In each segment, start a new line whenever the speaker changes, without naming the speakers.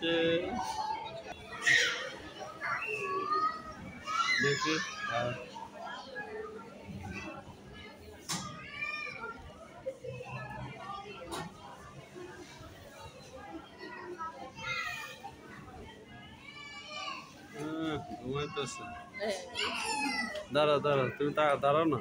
আসছে দেখি ঘুমাইতেছে। দাঁড়া দাঁড়া, তুমি দাঁড়াও না।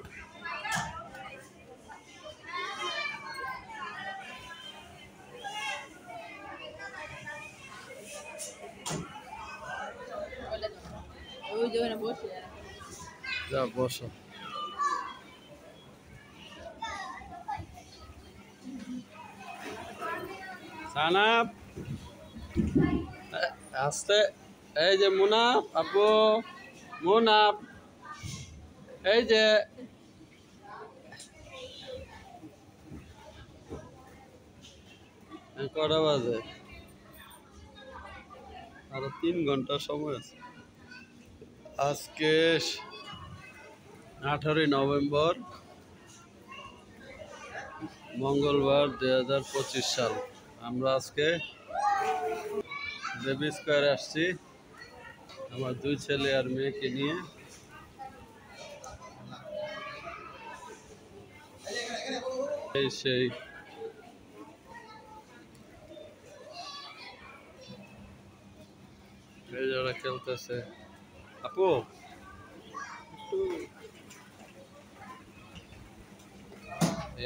যা বসো। সানাপ আসতে, এই যে মুনাফ আপু, মুনাফ এই যে কটা বাজে? আরো 3 ঘন্টা সময় আছে। আজকে 18 নভেম্বর মঙ্গলবার 2025 সাল। আমরা আজকে বেবি স্কয়ারে আসছি আমার 2 ছেলে আর মেয়েকে নিয়ে। সেই এই যারা খেলতেছে। আপু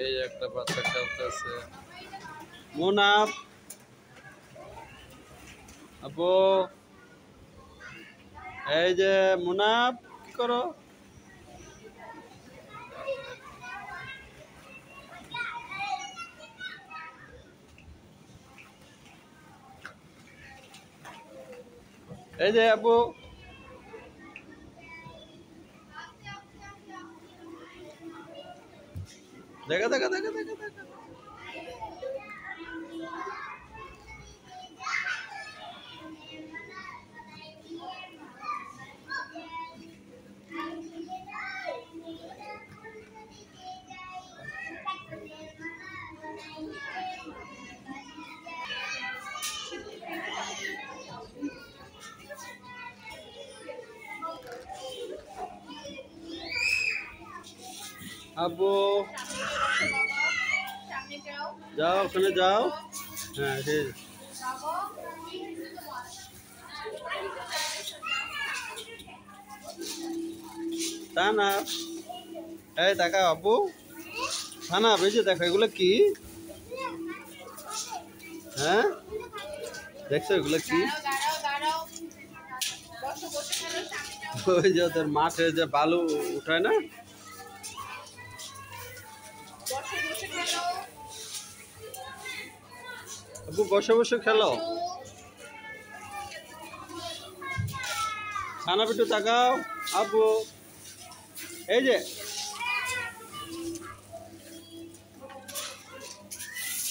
এই একটা বাচ্চা খেলতেছে। মুনাফ আপু, এই যে মুনাফ কি করো? এই যে আপু, দেখা দেখা দেখা দেখা দেখা। আব্বু যাও, ওখানে যাও। হ্যাঁ ঠিক। তা না, এই দেখা আব্বু, তা না বেশি দেখো এগুলো কি? হ্যাঁ দেখছো এগুলো কি? ওই যে ওদের মাঠে যে বালু উঠায় না, আব্বু বসে বসে খেলো। খানা পিটু তাকাও আব্বু, এই যে